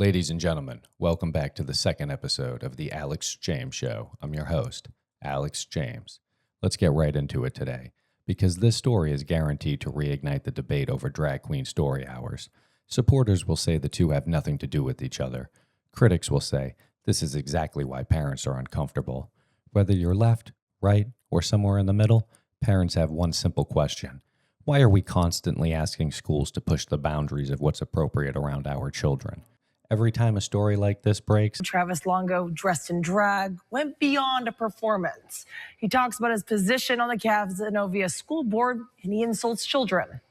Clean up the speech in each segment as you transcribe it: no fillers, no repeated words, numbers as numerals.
Ladies and gentlemen, welcome back to the second episode of the Alex James Show. I'm your host, Alex James. Let's get right into it today, because this story is guaranteed to reignite the debate over drag queen story hours. Supporters will say the two have nothing to do with each other. Critics will say this is exactly why parents are uncomfortable. Whether you're left, right, or somewhere in the middle, parents have one simple question. Why are we constantly asking schools to push the boundaries of what's appropriate around our children? Every time a story like this breaks, Travis Longo, dressed in drag, went beyond a performance. He talks about his position on the Casanova school board, and he insults children.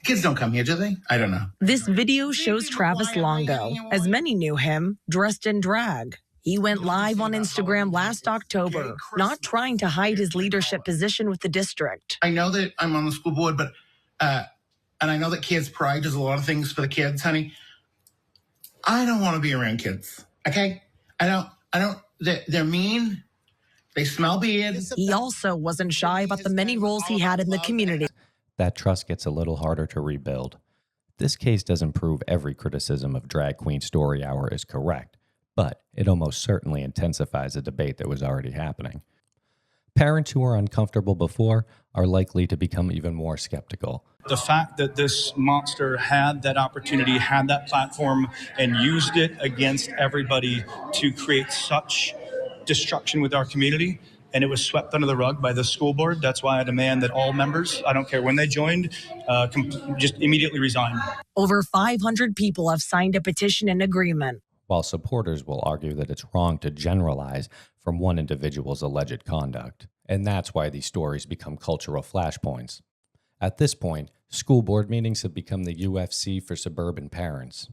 Kids don't come here, do they? I don't know. This video shows Travis Longo, as many knew him, dressed in drag. He went live on Instagram last October, not trying to hide his leadership position with the district. I know that I'm on the school board, but and I know that Kids Pride does a lot of things for the kids, honey. I don't want to be around kids, okay? I don't, they're mean. They smell bad. He also wasn't shy about the many roles he had in the community. that trust gets a little harder to rebuild. This case doesn't prove every criticism of Drag Queen Story Hour is correct, but it almost certainly intensifies a debate that was already happening. Parents who were uncomfortable before are likely to become even more skeptical. The fact that this monster had that opportunity, had that platform, and used it against everybody to create such destruction with our community, and it was swept under the rug by the school board. That's why I demand that all members, I don't care when they joined, just immediately resign. Over 500 people have signed a petition in agreement. While supporters will argue that it's wrong to generalize from one individual's alleged conduct. And that's why these stories become cultural flashpoints. At this point, school board meetings have become the UFC for suburban parents.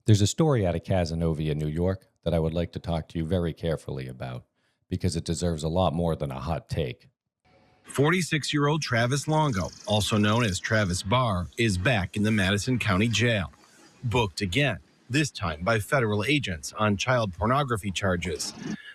There's a story out of Casanova, New York, that I would like to talk to you very carefully about, because it deserves a lot more than a hot take. 46-year-old Travis Longo, also known as Travis Barr, is back in the Madison County Jail. Booked again, this time by federal agents on child pornography charges.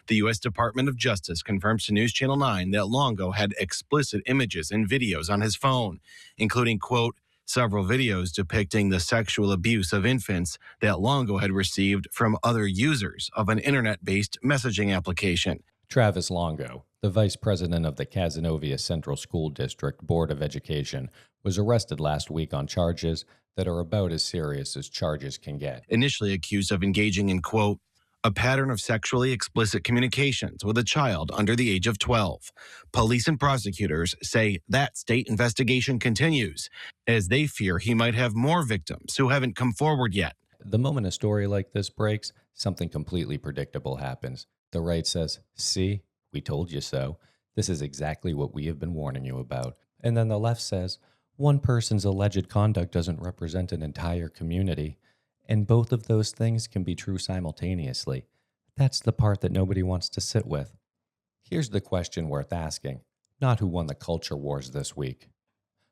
The U.S. Department of Justice confirms to News Channel 9 that Longo had explicit images and videos on his phone, including, quote, several videos depicting the sexual abuse of infants that Longo had received from other users of an internet-based messaging application. Travis Longo, the vice president of the Casanova Central School District Board of Education, was arrested last week on charges that are about as serious as charges can get. Initially accused of engaging in, quote, a pattern of sexually explicit communications with a child under the age of 12. Police and prosecutors say that state investigation continues, as they fear he might have more victims who haven't come forward yet. The moment a story like this breaks, something completely predictable happens. The right says, see, we told you so. This is exactly what we have been warning you about. And then the left says, one person's alleged conduct doesn't represent an entire community. And both of those things can be true simultaneously. That's the part that nobody wants to sit with. Here's the question worth asking, not who won the culture wars this week,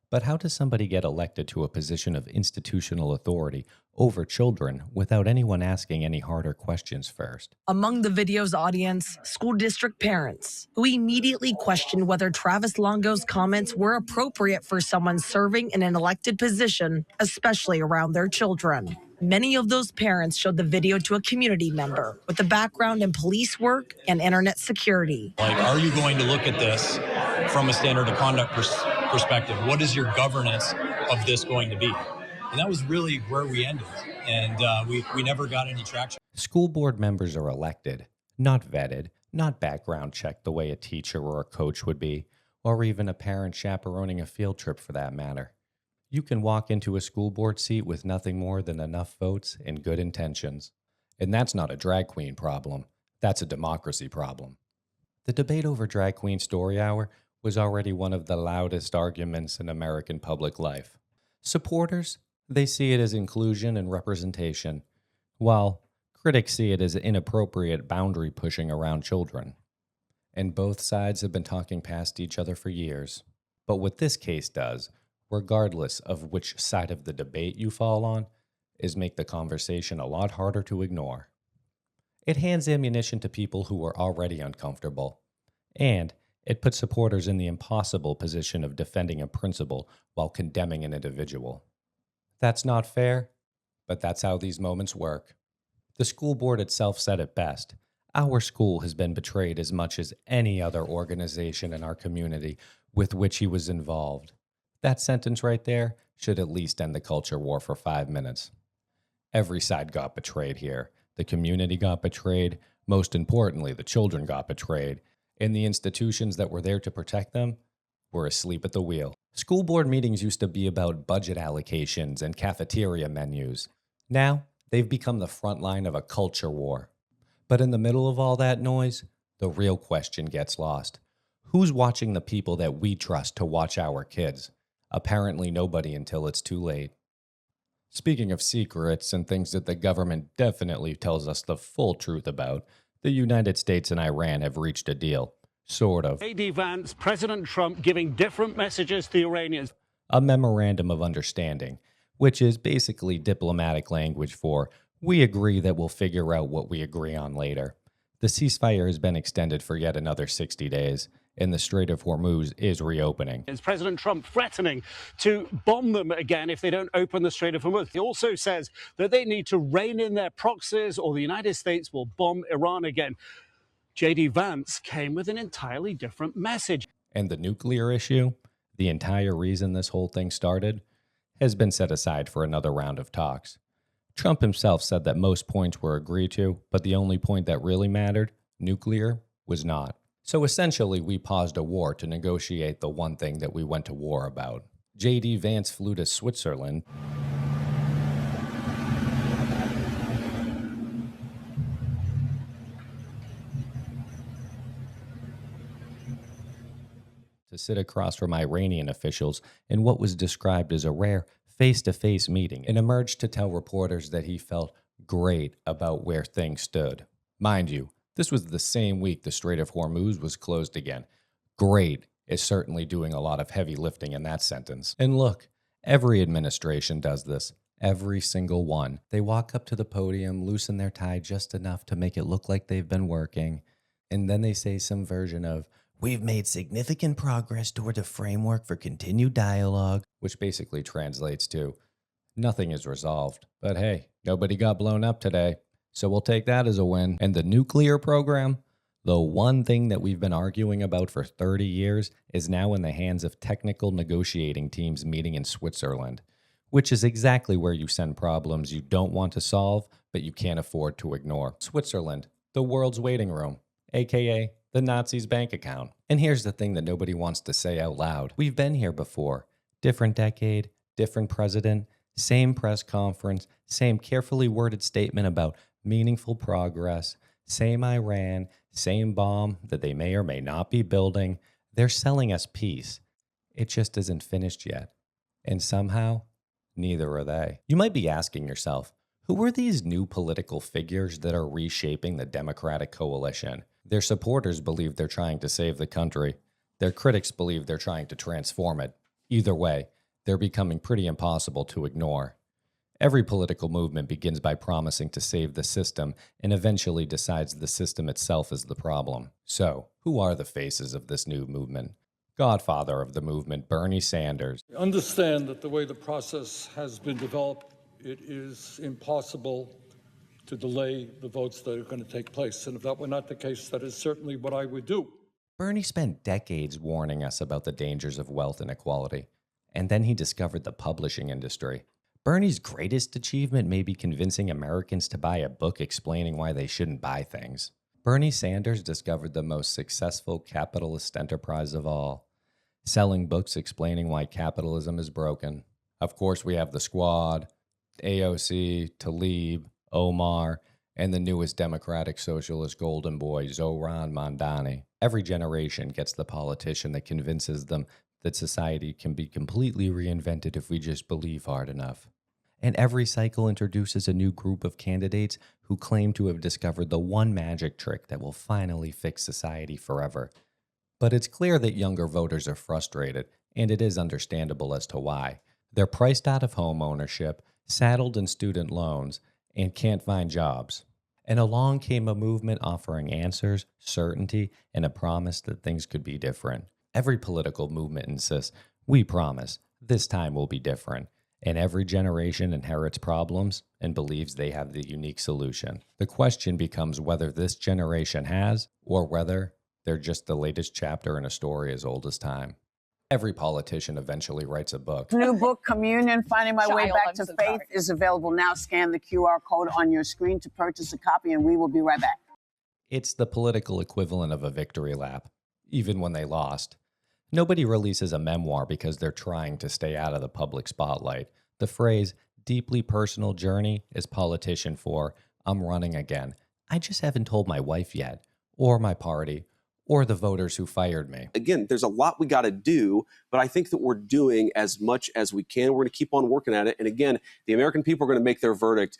but how does somebody get elected to a position of institutional authority over children without anyone asking any harder questions first? Among the video's audience, school district parents, who immediately questioned whether Travis Longo's comments were appropriate for someone serving in an elected position, especially around their children. Many of those parents showed the video to a community member with a background in police work and internet security. Are you going to look at this from a standard of conduct perspective? What is your governance of this going to be? And that was really where we ended. And we never got any traction. School board members are elected, not vetted, not background checked the way a teacher or a coach would be, or even a parent chaperoning a field trip for that matter. You can walk into a school board seat with nothing more than enough votes and good intentions. And that's not a drag queen problem. That's a democracy problem. The debate over Drag Queen Story Hour was already one of the loudest arguments in American public life. Supporters, they see it as inclusion and representation, while critics see it as inappropriate boundary pushing around children. And both sides have been talking past each other for years. But what this case does, regardless of which side of the debate you fall on, is make the conversation a lot harder to ignore. It hands ammunition to people who are already uncomfortable, and it puts supporters in the impossible position of defending a principle while condemning an individual. That's not fair, But that's how these moments work. The school board itself said it best. Our school has been betrayed as much as any other organization in our community with which he was involved. That sentence right there should at least end the culture war for 5 minutes. Every side got betrayed here. The community got betrayed. Most importantly, the children got betrayed. And the institutions that were there to protect them were asleep at the wheel. School board meetings used to be about budget allocations and cafeteria menus. Now, they've become the front line of a culture war. But in the middle of all that noise, the real question gets lost. Who's watching the people that we trust to watch our kids? Apparently nobody until it's too late. Speaking of secrets and things that the government definitely tells us the full truth about, the United States and Iran have reached a deal. Sort of. J.D. Vance, President Trump giving different messages to the Iranians. A memorandum of understanding, which is basically diplomatic language for, we agree that we'll figure out what we agree on later. The ceasefire has been extended for yet another 60 days, and the Strait of Hormuz is reopening. Is President Trump threatening to bomb them again if they don't open the Strait of Hormuz? He also says that they need to rein in their proxies or the United States will bomb Iran again. J.D. Vance came with an entirely different message. And the nuclear issue, the entire reason this whole thing started, has been set aside for another round of talks. Trump himself said that most points were agreed to, but the only point that really mattered, nuclear, was not. So essentially, we paused a war to negotiate the one thing that we went to war about. J.D. Vance flew to Switzerland to sit across from Iranian officials in what was described as a rare face-to-face meeting, and emerged to tell reporters that he felt great about where things stood. Mind you, this was the same week the Strait of Hormuz was closed again. Great is certainly doing a lot of heavy lifting in that sentence. And look, every administration does this. Every single one. They walk up to the podium, loosen their tie just enough to make it look like they've been working, and then they say some version of, "We've made significant progress toward a framework for continued dialogue," which basically translates to, nothing is resolved. But hey, nobody got blown up today, so we'll take that as a win. And the nuclear program, the one thing that we've been arguing about for 30 years, is now in the hands of technical negotiating teams meeting in Switzerland, which is exactly where you send problems you don't want to solve, but you can't afford to ignore. Switzerland, the world's waiting room, aka the Nazis' bank account. And here's the thing that nobody wants to say out loud. We've been here before. Different decade, different president, same press conference, same carefully worded statement about meaningful progress, same Iran, same bomb that they may or may not be building. They're selling us peace. It just isn't finished yet. And somehow, neither are they. You might be asking yourself, who are these new political figures that are reshaping the Democratic coalition? Their supporters believe they're trying to save the country. Their critics believe they're trying to transform it. Either way, they're becoming pretty impossible to ignore. Every political movement begins by promising to save the system and eventually decides the system itself is the problem. So, who are the faces of this new movement? Godfather of the movement, Bernie Sanders. I understand that the way the process has been developed, it is impossible to delay the votes that are going to take place. And if that were not the case, that is certainly what I would do. Bernie spent decades warning us about the dangers of wealth inequality, and then he discovered the publishing industry. Bernie's greatest achievement may be convincing Americans to buy a book explaining why they shouldn't buy things. Bernie Sanders discovered the most successful capitalist enterprise of all, selling books explaining why capitalism is broken. Of course, we have the Squad, AOC, Tlaib, Omar, and the newest Democratic Socialist golden boy, Zohran Mamdani. Every generation gets the politician that convinces them that society can be completely reinvented if we just believe hard enough. And every cycle introduces a new group of candidates who claim to have discovered the one magic trick that will finally fix society forever. But it's clear that younger voters are frustrated, and it is understandable as to why. They're priced out of home ownership, saddled in student loans, and can't find jobs. And along came a movement offering answers, certainty, and a promise that things could be different. Every political movement insists, we promise, this time will be different. And every generation inherits problems and believes they have the unique solution. The question becomes whether this generation has, or whether they're just the latest chapter in a story as old as time. Every politician eventually writes a book. New book, Communion, Finding My Way Back to Faith, is available now. Scan the QR code on your screen to purchase a copy, and we will be right back. It's the political equivalent of a victory lap, even when they lost. Nobody releases a memoir because they're trying to stay out of the public spotlight. The phrase, deeply personal journey, is politician for, I'm running again. I just haven't told my wife yet, or my party, or the voters who fired me. Again, there's a lot we got to do, but I think that we're doing as much as we can. We're going to keep on working at it. And again, the American people are going to make their verdict.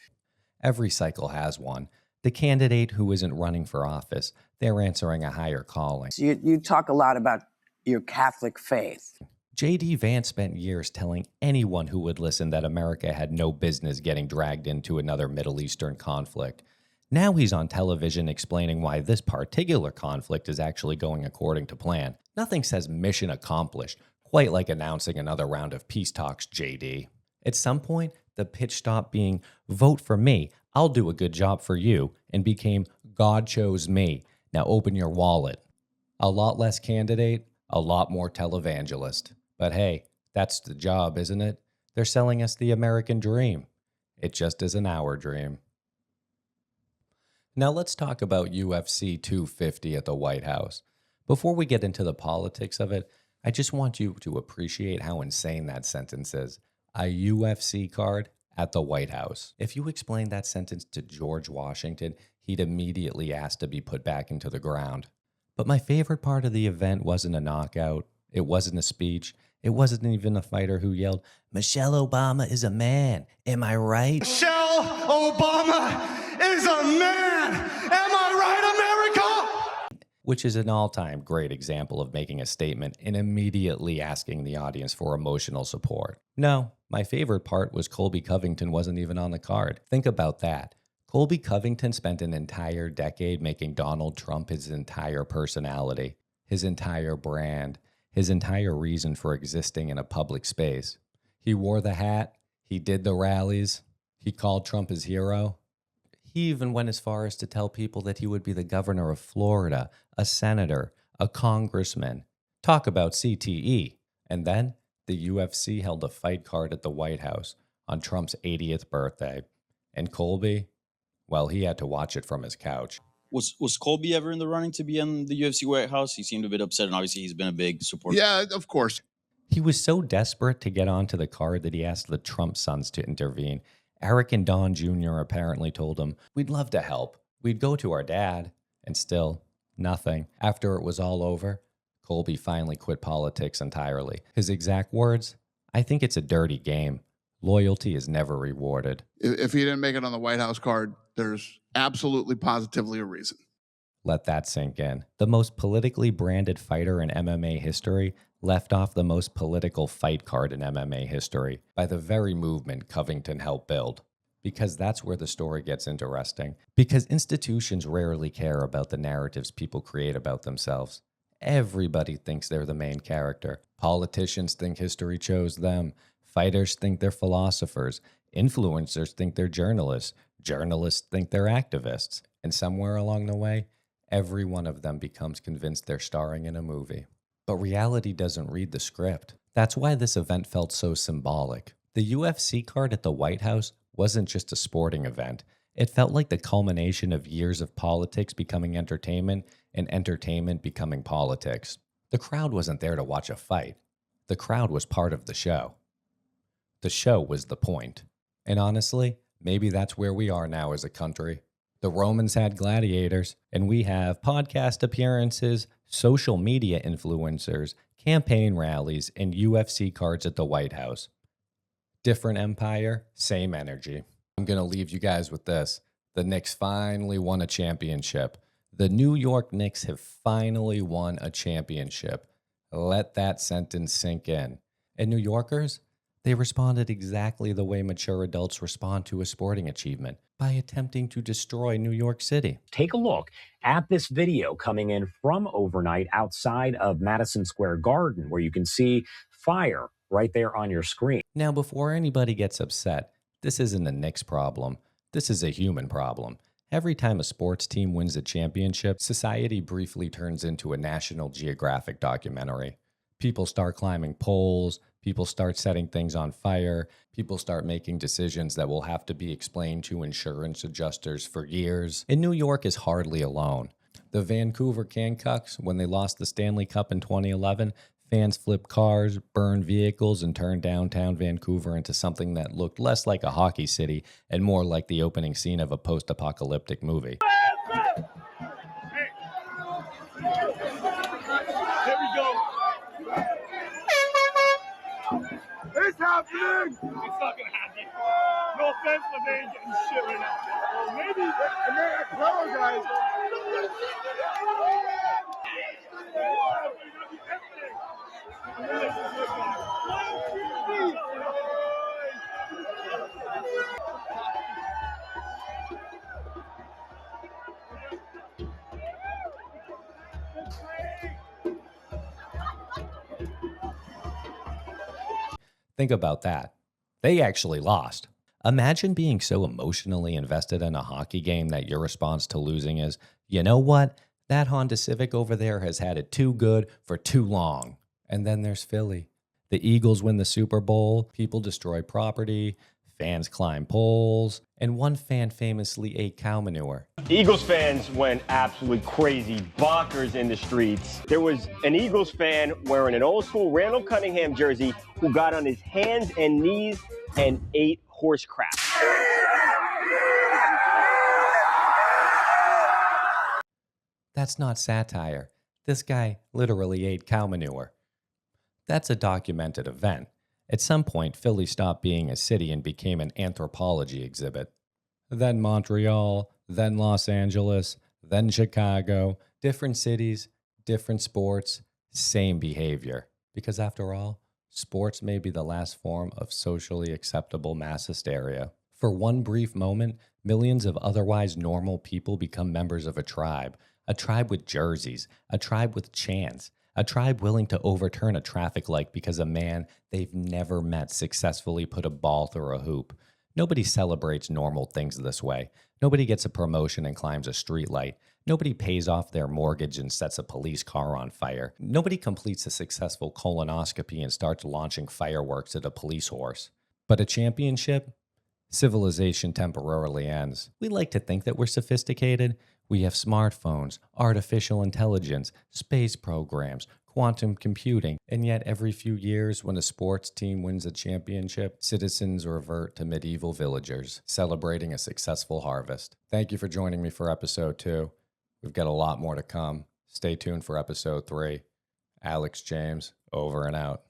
Every cycle has one. The candidate who isn't running for office, they're answering a higher calling. So you talk a lot about your Catholic faith. J.D. Vance spent years telling anyone who would listen that America had no business getting dragged into another Middle Eastern conflict. Now he's on television explaining why this particular conflict is actually going according to plan. Nothing says mission accomplished, quite like announcing another round of peace talks, J.D. At some point, the pitch stopped being, vote for me, I'll do a good job for you, and became, God chose me, now open your wallet. A lot less candidate, a lot more televangelist. But hey, that's the job, isn't it? They're selling us the American dream. It just isn't our dream. Now let's talk about UFC 250 at the White House. Before we get into the politics of it, I just want you to appreciate how insane that sentence is. A UFC card at the White House. If you explained that sentence to George Washington, he'd immediately ask to be put back into the ground. But my favorite part of the event wasn't a knockout. It wasn't a speech. It wasn't even a fighter who yelled, Michelle Obama is a man. Am I right? Michelle Obama is a man. Am I right, America? Which is an all-time great example of making a statement and immediately asking the audience for emotional support. No, my favorite part was Colby Covington wasn't even on the card. Think about that. Colby Covington spent an entire decade making Donald Trump his entire personality, his entire brand, his entire reason for existing in a public space. He wore the hat, he did the rallies, he called Trump his hero. He even went as far as to tell people that he would be the governor of Florida, a senator, a congressman. Talk about CTE. And then the UFC held a fight card at the White House on Trump's 80th birthday. And Colby, well, he had to watch it from his couch. Was Colby ever in the running to be in the UFC White House? He seemed a bit upset, and obviously he's been a big supporter. Yeah, of course. He was so desperate to get onto the card that he asked the Trump sons to intervene. Eric and Don Jr. apparently told him, we'd love to help. We'd go to our dad. And still, nothing. After it was all over, Colby finally quit politics entirely. His exact words, I think it's a dirty game. Loyalty is never rewarded. If he didn't make it on the White House card, there's absolutely positively a reason. Let that sink in. The most politically branded fighter in MMA history left off the most political fight card in MMA history by the very movement Covington helped build. Because that's where the story gets interesting. Because institutions rarely care about the narratives people create about themselves. Everybody thinks they're the main character. Politicians think history chose them. Fighters think they're philosophers. Influencers think they're journalists. Journalists think they're activists. And somewhere along the way, every one of them becomes convinced they're starring in a movie. But reality doesn't read the script. That's why this event felt so symbolic. The UFC card at the White House wasn't just a sporting event. It felt like the culmination of years of politics becoming entertainment and entertainment becoming politics. The crowd wasn't there to watch a fight. The crowd was part of the show. The show was the point. And honestly, maybe that's where we are now as a country. The Romans had gladiators, and we have podcast appearances, social media influencers, campaign rallies, and UFC cards at the White House. Different empire, same energy. I'm going to leave you guys with this. The Knicks finally won a championship. The New York Knicks have finally won a championship. Let that sentence sink in. And New Yorkers, they responded exactly the way mature adults respond to a sporting achievement, by attempting to destroy New York City. Take a look at this video coming in from overnight outside of Madison Square Garden, where you can see fire right there on your screen. Now, before anybody gets upset, this isn't a Knicks problem. This is a human problem. Every time a sports team wins a championship, society briefly turns into a National Geographic documentary. People start climbing poles, people start setting things on fire, people start making decisions that will have to be explained to insurance adjusters for years. And New York is hardly alone. The Vancouver Canucks, when they lost the Stanley Cup in 2011, fans flipped cars, burned vehicles, and turned downtown Vancouver into something that looked less like a hockey city and more like the opening scene of a post-apocalyptic movie. Here we go. It's happening. It's not gonna happen. No offense, but they ain't getting shit right now. Well, maybe, and they're clever guys. Think about that. They actually lost. Imagine being so emotionally invested in a hockey game that your response to losing is, you know what? That Honda Civic over there has had it too good for too long. And then there's Philly. The Eagles win the Super Bowl, people destroy property, fans climb poles, and one fan famously ate cow manure. Eagles fans went absolutely crazy, bonkers in the streets. There was an Eagles fan wearing an old school Randall Cunningham jersey who got on his hands and knees and ate horse crap. That's not satire. This guy literally ate cow manure. That's a documented event. At some point, Philly stopped being a city and became an anthropology exhibit. Then Montreal, then Los Angeles, then Chicago. Different cities, different sports, same behavior. Because after all, sports may be the last form of socially acceptable mass hysteria. For one brief moment, millions of otherwise normal people become members of a tribe with jerseys, a tribe with chants, a tribe willing to overturn a traffic light because a man they've never met successfully put a ball through a hoop. Nobody celebrates normal things this way. Nobody gets a promotion and climbs a streetlight. Nobody pays off their mortgage and sets a police car on fire. Nobody completes a successful colonoscopy and starts launching fireworks at a police horse. But a championship? Civilization temporarily ends. We like to think that we're sophisticated. We have smartphones, artificial intelligence, space programs, quantum computing, and yet every few years when a sports team wins a championship, citizens revert to medieval villagers, celebrating a successful harvest. Thank you for joining me for episode 2. We've got a lot more to come. Stay tuned for episode 3. Alex James, over and out.